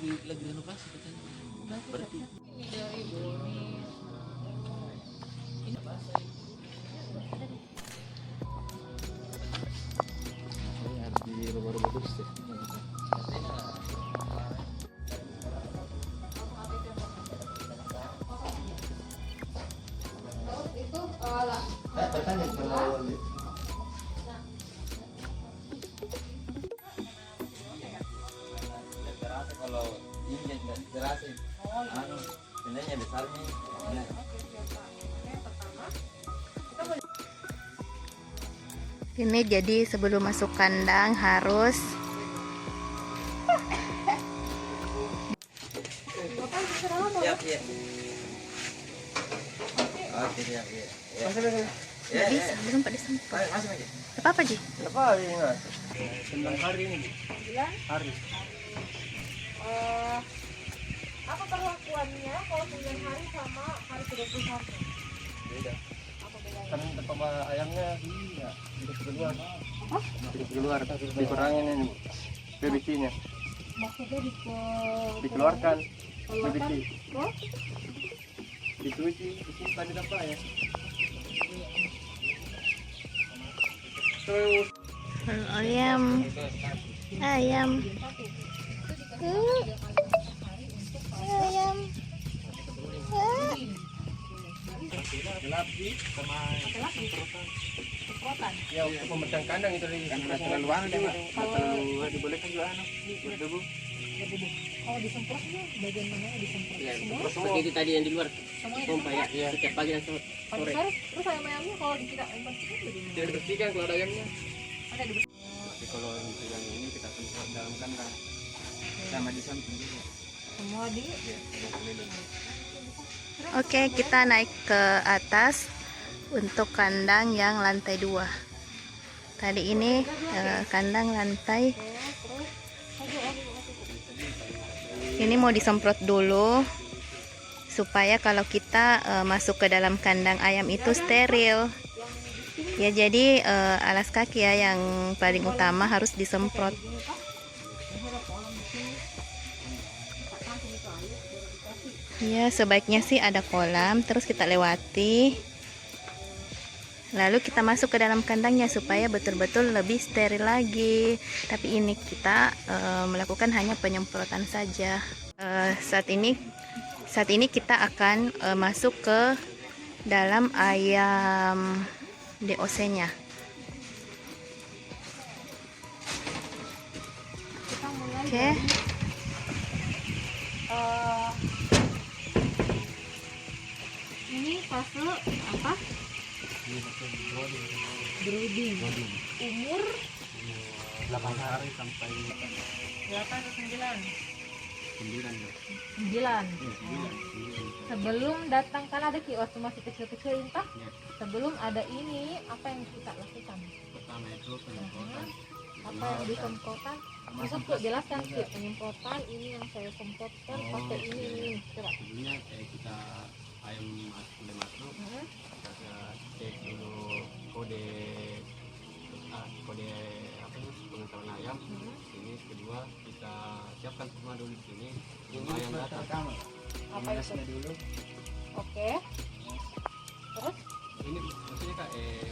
lagi renovasi katanya. Berarti Ini dari Bonis. Ini harus dirubah-rubah terus ya. itu lah. Bertanya kalau kalau ini nggak jelasin. Anu, sebenarnya besarnya. Ini jadi sebelum masuk kandang harus Siap, ya. Oke, siap, ya. jadi sebelum pada sempat. Masuk aja. Apa apa Ji? Apa ini, Mas? 9 hari ini. 9 Hari. apa perlakuannya kalau 9 hari sama hari 21? Beda. Apa bedanya? Kan tempat ayamnya iya, hidup keluar. Hidup keluar, dikurangin ini BBC-nya. Maksudnya Dikeluarkan keluarkan BBC. oh? Dicuci, disimpan di tempat ya. Terus Ayam. Ayam. Ayam. gelap sama Semprotan. ya untuk pemecahkan kandang itu kan terlalu anu juga. Terlalu dibolehkan juga anu. Berdebu. Oh, disemprot ya? Bagian mana yang disemprot? Ya, Semua? seperti itu tadi yang di luar. Semuanya Pompa ya, disemprot? ya. Setiap pagi dan Pagi sore. sore? Terus ayam-ayamnya kalau kita bersihkan bagaimana? Dia dibersihkan kalau ada ayamnya. Ada di Tapi kalau untuk yang ini kita semprot dalam kandang sama di samping juga. semua di Ya, keliling. Oke, kita naik ke atas untuk kandang yang lantai 2. Tadi ini kandang lantai. terus Ini mau disemprot dulu supaya kalau kita masuk ke dalam kandang ayam itu steril. Ya, jadi alas kaki ya yang paling utama harus disemprot. Ya, sebaiknya sih ada kolam, terus kita lewati. Lalu kita masuk ke dalam kandangnya supaya betul-betul lebih steril lagi. Tapi ini kita melakukan hanya penyemprotan saja. Saat ini kita akan masuk ke dalam ayam DOC-nya. kita mulai Oke. ini fase apa? Brooding. Umur 8 hari sampai 8 atau 9? 9 ya. 9. Sebelum datang kan ada kios masih kecil-kecil entah. Ya. Sebelum ada ini apa yang kita lakukan? Pertama itu penyemprotan. Apa yang disemprotkan? Maksud kok jelaskan sih penyemprotan ini yang saya semprotkan pakai ini coba. Sebelumnya kita ayam mulai masuk, kita cek dulu kode apa nih pengantaran ayam. Ini kedua kita siapkan semua dulu di sini. Ayam datang. Apa itu? Dulu. Oke. Terus? Ini maksudnya kak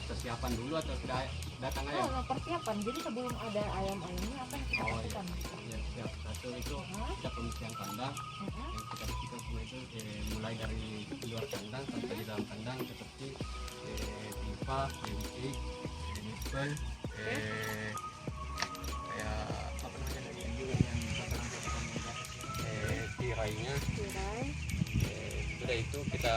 persiapan dulu atau sudah datang ayam? Nah, persiapan. Jadi sebelum ada ayam-ayamnya apa yang kita lakukan? Ya, siap. Satu itu kita pembersihan kandang. Yang kita bersihkan semua itu mulai dari luar kandang sampai di dalam kandang seperti pipa, benci, nipel, kayak apa namanya lagi yang tirainya. Sudah itu kita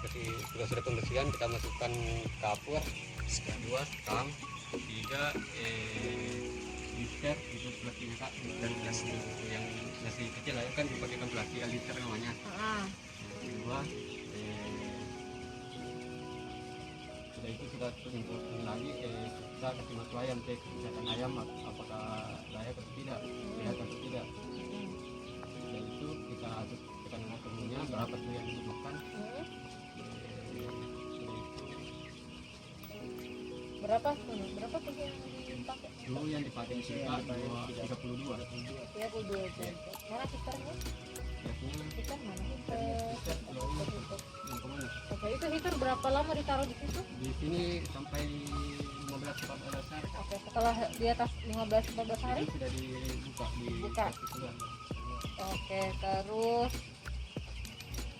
kasih sudah pembersihan, kita masukkan kapur, kedua tam, tiga liter itu plastik dan plastik yang plastik kecil lah kan dipakaikan plastik liter namanya. Kedua sudah itu sudah penyemprotan lagi kita kasih masuk ayam cek kesehatan ayam apakah layak atau tidak, sehat atau tidak. Dan itu kita nomor turunnya berapa tuh yang dibutuhkan. Berapa tuh yang dipakai? Dulu yang dipakai sekitar 32. Ya bu dua jam. Mana heaternya? Biasanya Heater mana? kita Heater. kalau yang kemana? Oke, itu heater berapa lama ditaruh di situ? Di sini sampai 15-14 hari. Oke, setelah di atas 15-14 hari. Itu sudah dibuka di Buka. plastik sudah. Oke, terus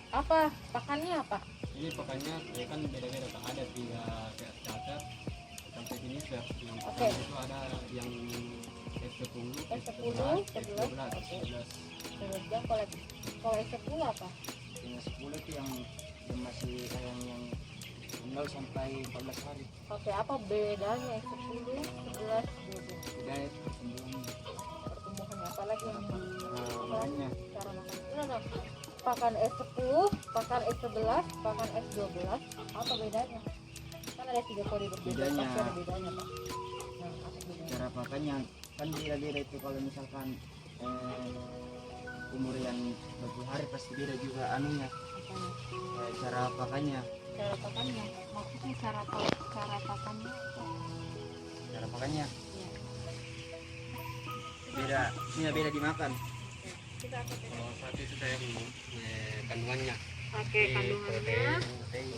apa pakannya apa? Ini pakannya ya kan beda-beda, Kak. Ada 3 kayak starter sampai jenis ya. Yang Oke. pertama itu ada yang S10, S10, 11, 11. 11 jam. Kalau S10 apa? Yang 10 itu yang masih yang 0 sampai 14 hari. Oke, apa bedanya S10, 11, 12? Tidak pertumbuhan Pertumbuhannya apa lagi yang di makanya cara makan? Nah, pakan S10, pakan S11, pakan S12, apa bedanya? Kan ada 3 kode berbeda, Bedanya. pasti ada bedanya Pak. Nah, apa bedanya? cara pakainya kan beda-beda itu. Kalau misalkan umur yang 20 hari pasti beda juga anunya, Apanya? cara pakainya. Cara pakannya, maksudnya cara pakannya apa? Cara pakainya Ya. beda, ini beda dimakan. Kita apa bedanya? Kalau satu itu saya kandungannya. Oke, kandungannya, Protein.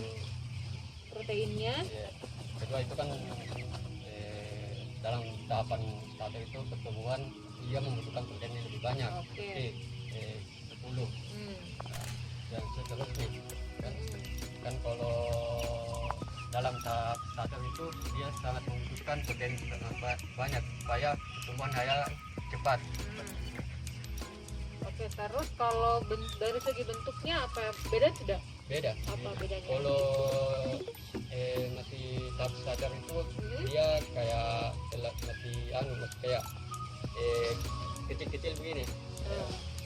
proteinnya, Ya. Kedua itu kan dalam tahapan satu itu pertumbuhan dia membutuhkan protein yang lebih banyak. Oke. Jadi 10. Dan seterusnya kan kalau dalam tahap satu itu dia sangat membutuhkan protein sangat banyak supaya pertumbuhan hayal cepat. Oke, terus kalau dari segi bentuknya apa beda tidak? Beda. Apa bedanya? Kalau masih tahap sadar itu Hmm? dia kayak masih kayak kecil-kecil begini.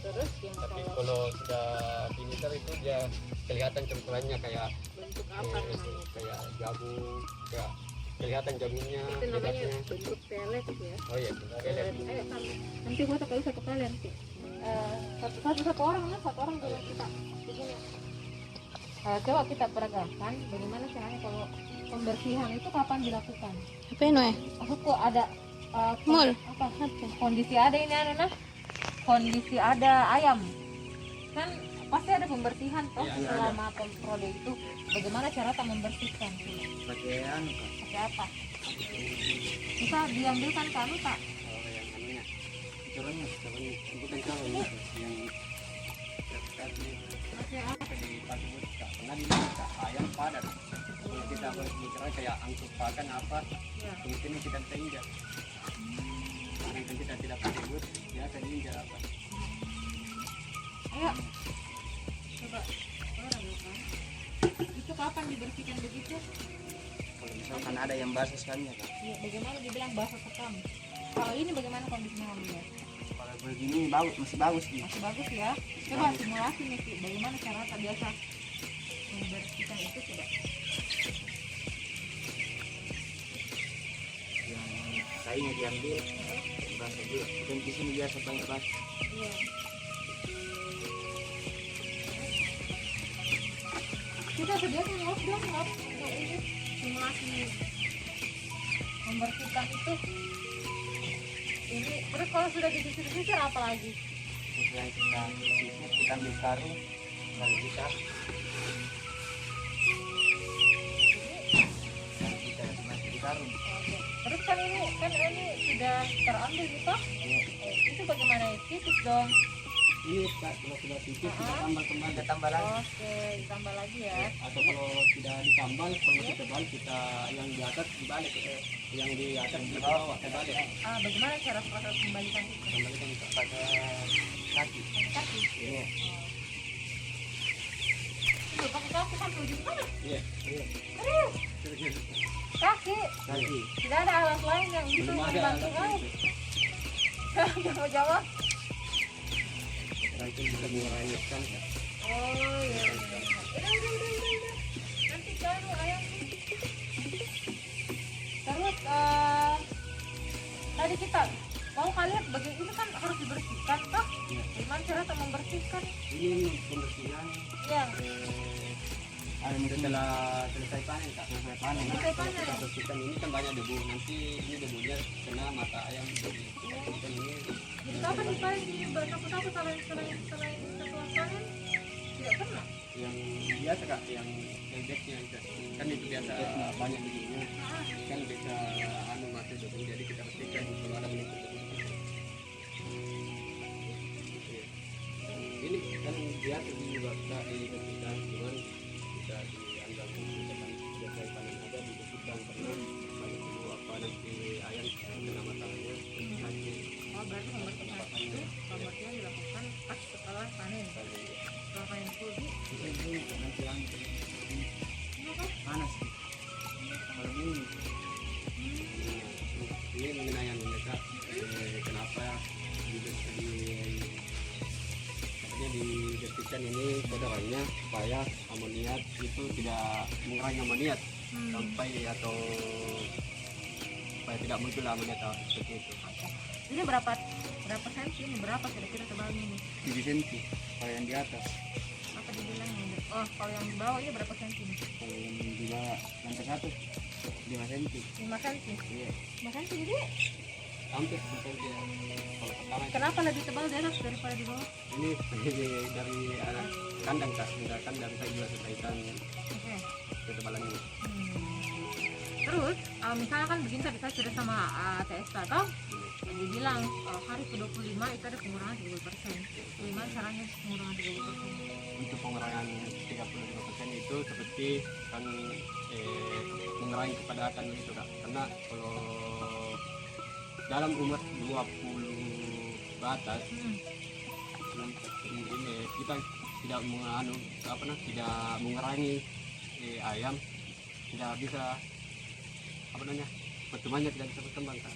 Terus yang Tapi kalau kalau sudah finisher itu dia kelihatan campurannya kayak bentuk apa namanya? kayak jagung, kayak kelihatan jagungnya, Itu namanya bebasnya. bentuk pelet ya. Oh iya, pelet. Ayo kan, nanti foto kali satu kali nanti. Satu orang ya, satu orang dulu kita begini. Coba kita peragakan bagaimana caranya kalau pembersihan itu kapan dilakukan? Apa ini? Aku kok ada Mul. apa? Kondisi ada ini nah kondisi ada ayam kan pasti ada pembersihan toh Iya, selama pemprode itu bagaimana cara tak membersihkan Pakai anu kan, pakai apa bisa diambilkan kanu tak Oh yang anunya, caranya bukan kalau yang pakai apa dipakai buat karena di sini ayam padat. Kalau kita berbicara kayak angkut pakan apa, ya mungkin kita injak. Karena kita tidak pakai but, biasa diinjak apa. ayo coba orang ya kan itu kapan dibersihkan begitu kalau misalkan ada yang basah sekali ya kan. ya, bagaimana dibilang basah sekam kalau ini bagaimana kondisinya Om? Kalau begini bagus, masih bagus nih. Masih bagus ya. Coba simulasi nih, Ki. Bagaimana cara tak biasa membersihkan itu coba. Yang kayaknya diambil basah juga. Dan di sini biasa banyak basah. Iya. Kita sediakan loh dong, ini simulasi membersihkan itu. Ini terus kalau sudah disisir-sisir apa lagi? Setelah kita sisir, kita ambil karung, lalu kita masih di karung. Oke. Terus kan ini sudah terambil gitu. Itu bagaimana titis dong? Ini kalau sudah tipis kita tambal kembali. Kita tambah lagi. Oke, ditambah lagi ya. Atau kalau tidak ditambal, kalau kita tebal kita yang di atas dibalik, yang di atas di bawah dibalik. Bagaimana cara proses kembalikan itu? Kembalikan ke Pakai kaki. Kaki. Iya. Itu pakai kaki kan tuh gimana? Iya. Serius? Kaki. Kaki. Tidak ada alat lain yang bisa Belum ada membantu alat kau. itu. Jangan jawab. Itu bisa mengurangkan. Oh iya. Udah. Nanti baru ayam. Terus tadi kita mau kalian bagian ini kan harus dibersihkan toh? Iya. Gimana cara membersihkan? Ini pembersihan Iya. setelah selesai panen kak, selesai panen. Selesai panen. Kita bersihkan ini kan banyak debu, nanti ini debunya kena mata ayam. Jadi kita bersihkan ini. Jadi kapan nih paling di takut-takut selain setelah panen? Tidak pernah. Yang biasa kak, yang backnya itu kan itu biasa banyak debunya. Kan bisa masuk debu, jadi kita bersihkan kalau ada menumpuk debu. Ini kan biasa juga bisa dibersihkan, cuman bisa dianggap misalkan selesai panen aja dibersihkan karena banyak dulu apa nanti ayam kena masalahnya sakit. Oh, berarti pembersihan itu pembersihan dilakukan pas setelah panen. Setelah panen full Nanti yang panas. Kalau ini Ini mengenai yang mereka kenapa dibersihkan ini saudaranya supaya amoniak itu tidak mengurangi amoniak sampai atau supaya tidak muncul amoniak seperti itu. Ini berapa senti? Ini berapa kira-kira tebalnya ini? 7 cm kalau yang di atas. Apa dibilangnya? Oh, kalau yang di bawah ini berapa senti nih? Kalau yang di bawah lantai 1 5 cm. 5 senti. Iya. 5 senti jadi Hampir seperti ya. Kalau pertama kenapa lebih tebal di atas daripada di bawah? ini dari anak kandang kak, sudah kandang saya juga selesaikan Oke. ketebalannya. Terus, misalnya kan begini tadi saya sudah sama TSK atau yang dibilang hari ke-25 itu ada pengurangan 30%. Gimana caranya pengurangan 30%? Untuk pengurangan 35% itu seperti kan mengurangi kepadatan gitu kak, karena kalau dalam umur 20 ke atas ini kita tidak tidak mengurangi ayam, tidak bisa pertumbuhannya tidak bisa berkembang kak.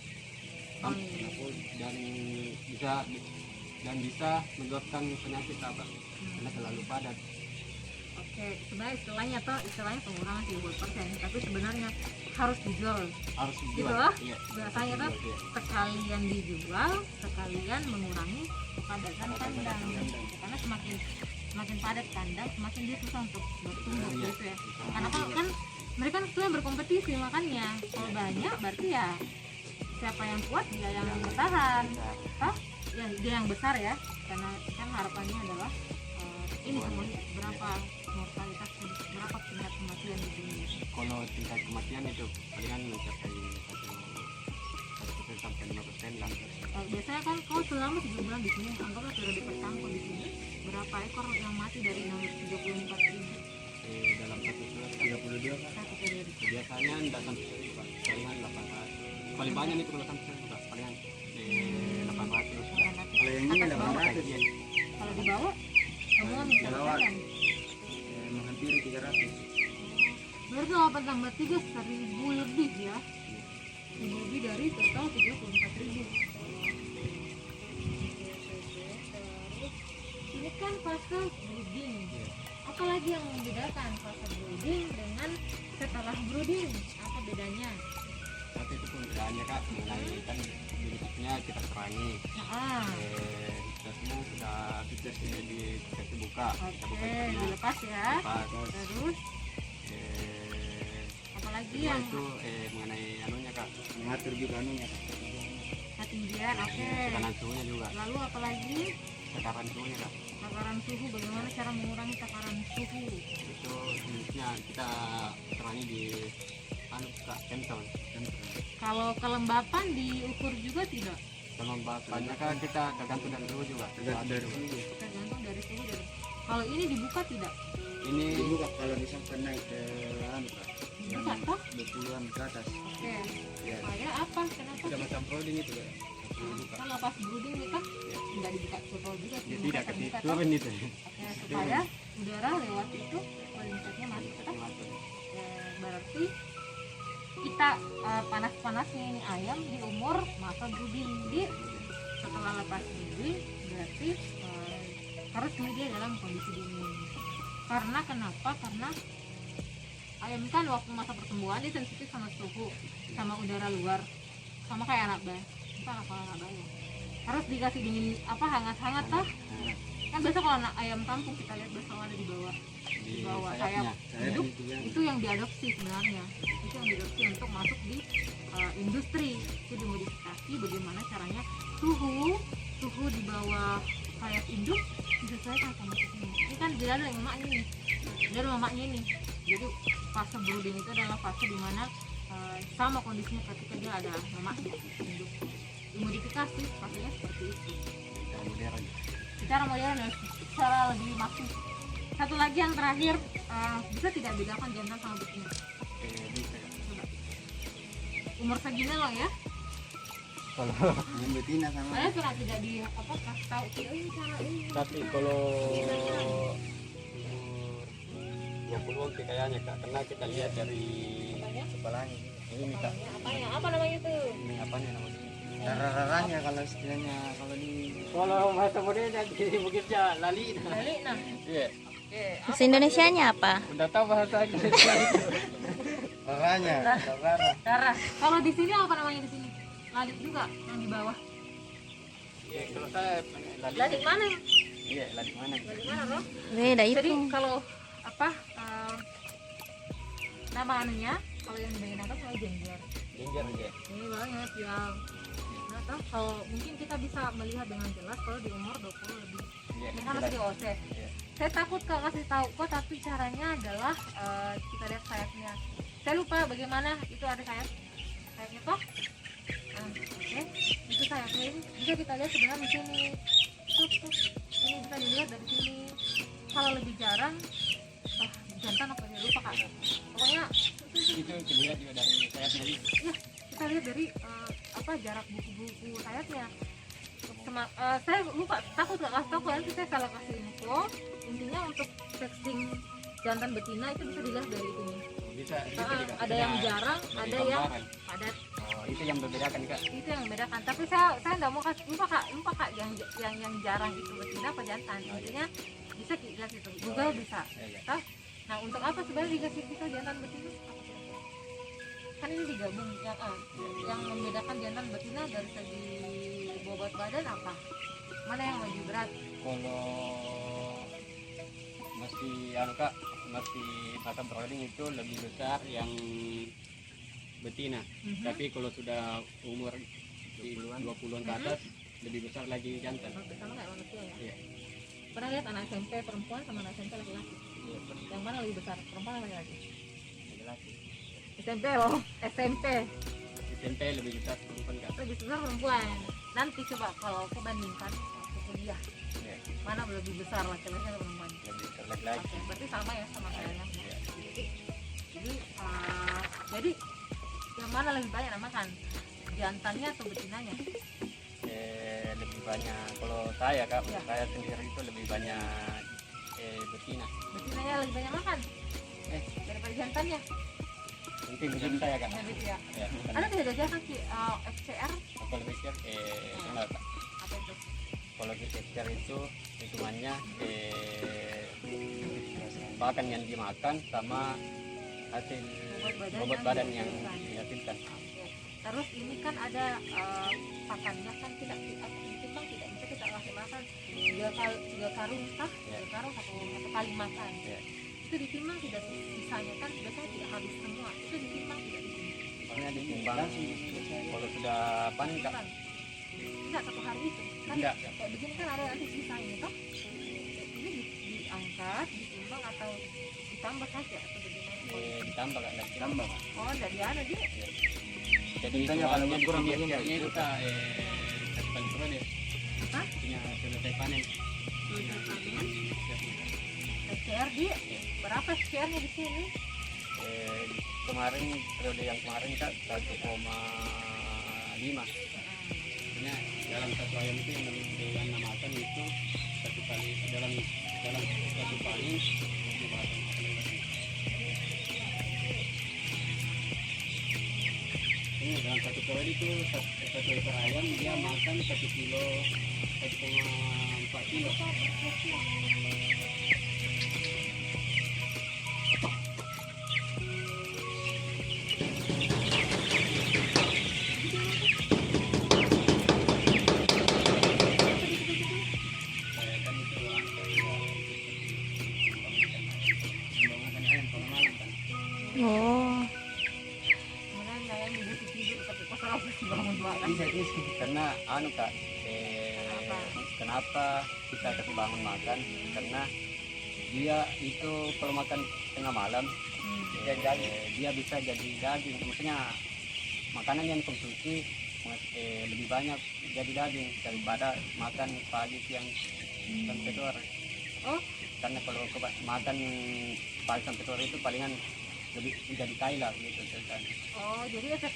Dan bisa menyebabkan penyakit apa karena terlalu padat. Oke, sebenarnya istilahnya pengurangan 30%, tapi sebenarnya harus dijual. Harus Gitu dijual. loh. Iya, Biasanya tuh sekalian dijual, sekalian mengurangi kepadatan kandang. Karena semakin padat kandang, semakin dia susah untuk bertumbuh Iya. gitu ya. Karena kan mereka kan sebenarnya berkompetisi, makanya kalau banyak berarti ya siapa yang kuat dia yang bertahan. Ya dia yang besar ya, karena kan harapannya adalah ini berapa mortalitas, berapa tingkat kematian di dunia. Kalau tingkat kematian itu palingan mencapai 1% sampai 5% lah. Biasanya kan kalau selama 3 bulan di sini, anggaplah periode pertangkap di sini, berapa ekor yang mati dari 34.000 Dalam satu surat 32 kan satu periode? biasanya tidak sampai 1.000 Pak. Palingan 800. Paling banyak itu kalau sampai 1.000 Pak. Palingan 800. Kalau yang ini Atas bawah. 800 ya. Kalau di bawah semua minta bawah. jalan. Menghampiri 300. Berarti 8 tambah 3 1.000 lebih ya, 1.000 lebih dari total 34.000. Terus ini kan fase brooding. Apalagi yang membedakan fase brooding dengan setelah brooding? Apa bedanya? Tapi itu pun bedanya kak, mengenai kan bentuknya kita terangi. Kita semua sudah dikasih buka. Kita buka Oke, ikannya. dilepas ya. Lepas. Terus apalagi Kedua yang itu mengenai anunya kak, Mengatur juga anunya. ketinggian? Oke. tekanan suhunya juga, Lalu apalagi tekanan suhunya kak. takaran suhu? Bagaimana cara mengurangi takaran suhu? Itu jenisnya kita terangi di kak, kenton. Kalau kelembapan diukur juga tidak? Kelembapannya kak kita tergantung dari suhu juga. Tergantung dari suhu. Kalau ini dibuka tidak? Ini Dibuka kalau misalkan naik ke anu Pak. Dibuka toh? 20-an ke atas. Oke. Ya. Supaya apa? Kenapa? sudah macam brooding itu kak. Dibuka. Kan lepas brooding nih kan nggak dibuka total juga, Ya, dibuka tidak ke terbuka situ toh? kan itu. Oke, supaya udara lewat itu kualitasnya masuk toh? Berarti kita panas-panasnya ini ayam di umur masa brooding. Jadi setelah lepas brooding berarti harusnya dia dalam kondisi dingin. Karena kenapa? Karena ayam kan waktu masa pertumbuhan dia sensitif sama suhu, sama udara luar, sama kayak anak bayi. Bukan apa anak bayi. Harus dikasih dingin hangat-hangat toh. Kan biasa kalau anak ayam kampung kita lihat bersama ada di bawah sayap hidup, itu yang diadopsi sebenarnya, itu yang diadopsi untuk masuk di industri, itu dimodifikasi bagaimana caranya suhu di bawah sayap induk disesuaikan sama suhu. Ini kan dia ada yang emaknya nih, dia ada mamanya ini, jadi fase brooding itu adalah fase dimana sama kondisinya ketika dia ada mamanya induk. Dimodifikasi fasenya seperti itu secara modern ya, secara lebih masif. Satu lagi yang terakhir, bisa tidak bedakan jantan sama betina? Bisa. Coba. Umur segini loh ya, Kalau Yang betina sama. saya pernah tidak di apa kasih tahu ini cara ini. tapi kalau yang peluang sih kayaknya Kak, karena kita lihat dari Apanya? Kepalanya. ini Kak, Apanya? Apa namanya itu? ini apa nih namanya? Raranya kalau istilahnya kalau di Kalau bahasa modernnya di Bugirja lali. Balik nah. Iya, Oke. Bahasa Indonesianya apa? udah tahu bahasa Indonesia itu. raranya, rara. Darah. Kalau di sini apa namanya di sini? Lalik juga yang di bawah. Iya, kalau saya lali. Lalik mana? Iya, lali mana? Lalik mana loh? Beda Jadi itu. kalau apa nama anunya, kalau yang di bagian atas namanya jengger. Ginger aja. Ini banget yang nah, toh, kalau mungkin kita bisa melihat dengan jelas kalau di umur 20 lebih. Iya, Ini kan masih di OC. Iya. Saya takut Kak kasih tahu kok, tapi caranya adalah kita lihat sayapnya. Saya lupa bagaimana itu ada sayapnya toh. Oke, itu sayapnya ini bisa kita lihat sebenarnya di sini. Tuh. Ini bisa dilihat dari sini. Kalau lebih jarang, jantan apa ya lupa Kak. Pokoknya Itu dilihat juga dari sayapnya ini. ya kita lihat dari jarak buku-buku sayapnya. Saya lupa, takut gak kasih tahu, nanti saya salah kasih info. Intinya untuk testing jantan betina itu bisa dilihat dari ini. Bisa juga. Ada yang jarang, Dari ada yang gambaran. padat. Oh, itu yang membedakan Kak. Itu yang membedakan. Tapi saya nggak mau kasih lupa kak yang jarang itu betina apa jantan. Intinya bisa dilihat itu. Google bisa. Iya. Toh? Nah untuk apa sebenarnya dikasih kita jantan betina? Apa kira-kira? Kan ini digabung yang membedakan jantan betina dari segi bobot badan apa? Mana yang lebih berat? Kalau mesti Kak, mesti masa brooding itu lebih besar yang betina. Tapi kalau sudah umur di 20-an ke atas lebih besar lagi jantan. Sama kayak manusia ya. Iya. Pernah lihat anak SMP perempuan sama anak SMP laki-laki? Iya, Yang mana lebih besar? Perempuan atau laki-laki? laki. SMP loh, SMP SMP lebih besar perempuan Kak. lebih besar perempuan. Nanti coba kalau aku bandingkan waktu kuliah, Iya, mana lebih besar laki-laki atau perempuan? lebih besar laki-laki. Oke, berarti sama ya sama kayaknya. Iya. Jadi yang mana lebih banyak makan? Jantannya atau betinanya? Lebih banyak kalau saya Kak, Iya. saya sendiri itu lebih banyak betina. Betinanya lebih banyak makan daripada jantannya. Mungkin begitu saya Kak. Ya, gitu ya. Ya, bukan. Ada tidak jangan FCR Apa lebih besar? Enggak Kak. apa itu? Kalau FCR itu hitungannya bahkan yang dimakan sama hasil bobot badan yang dihasilkan. Oke. Terus ini kan ada pakannya kan tidak ditimbang, tidak bisa kita kasih makan 3 karung kah? 3 karung satu kali makan. Ya. Itu ditimbang tidak sisanya kan biasanya tidak habis semua. Itu ditimbang tidak ditimbang. Soalnya ditimbang kalau sudah panen Kak. Enggak satu hari itu. Kan Enggak. kayak begini kan ada nanti sisanya toh. Ini diangkat, ditimbang atau ditambah saja atau bagaimana? Ditambah Kak, dan ditambah. Oh, dari mana dia? Jadi Misalnya kalau kalau kurang kurang FCR itu Kak, satu kali panen. Hah? Punya selesai panen. FCR di berapa FCR-nya di sini? Kemarin periode yang kemarin Kak 1,5. Artinya dalam satu ayam itu yang namakan itu satu kali dalam satu panen 5 ton. Ini dalam satu periode itu satu ekor ayam dia makan 1 kilo 1,4 kilo. Saya kan itu Karena anu kak, kenapa kita kasih bangun makan? Karena dia itu kalau makan tengah malam dia bisa jadi daging, maksudnya makanan yang konsumsi lebih banyak jadi daging daripada makan pagi siang sampai sore. Oh, Karena kalau makan pagi sampai sore itu palingan lebih jadi kaya lah gitu kan. oh, jadi efek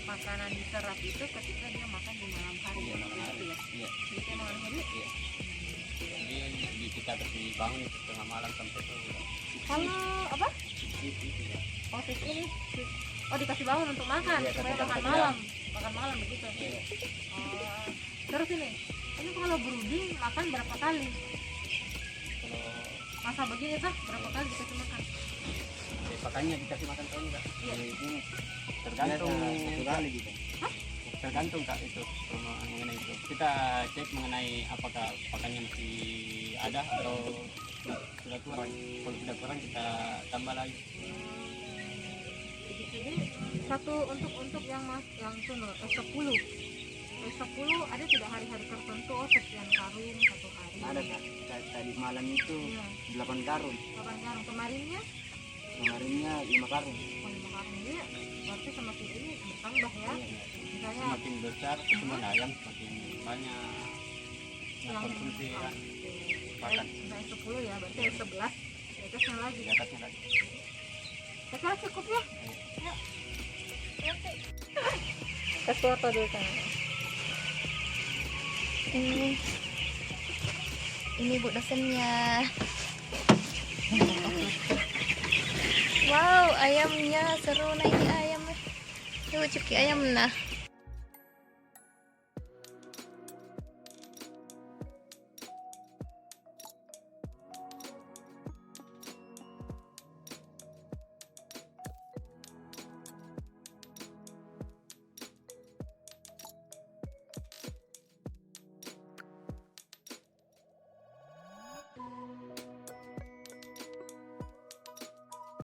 makanan diserap itu ketika dia makan di malam hari. Iya, malam hari. Ya? Iya. Jadi kayak malam hari. Iya. Jadi kita kasih bangun itu tengah malam sampai sore. Kalau apa? Itu ya. Oh, shift ini. Oh, dikasih bangun untuk makan, Iya, supaya kasih makan makan malam. Makan malam begitu. Iya. Oh, terus ini kalau brooding makan berapa kali? Kalau Masa begini tuh berapa kali dikasih makan? pakannya dikasih makan tahun enggak? Iya. Ini tergantung Satu kali gitu. tergantung kak itu mengenai itu. Kita cek mengenai apakah pakannya masih ada atau sudah kurang. Kalau sudah kurang kita tambah lagi. Jadi satu untuk yang tuh 10 ada tidak hari-hari tertentu, oh sekian karung satu hari? Ada kak. Tadi malam itu Iya. 8 karung. 8 karung. Kemarinnya Kemarinnya 5 karung. 5 karung. Iya, berarti semakin ini bertambah ya. Misalnya Semakin besar pertumbuhan ayam semakin banyak yang konsumsi kan pakan. pakan Misalnya 10 ya, berarti ada 11 di atasnya lagi. di atasnya lagi. Saya kira cukup ya. Yuk. Nanti. Kasih foto dulu kan. Ini bu dosennya. Wow, ayamnya seru nah ini ayam. Coba cuki ayam nah.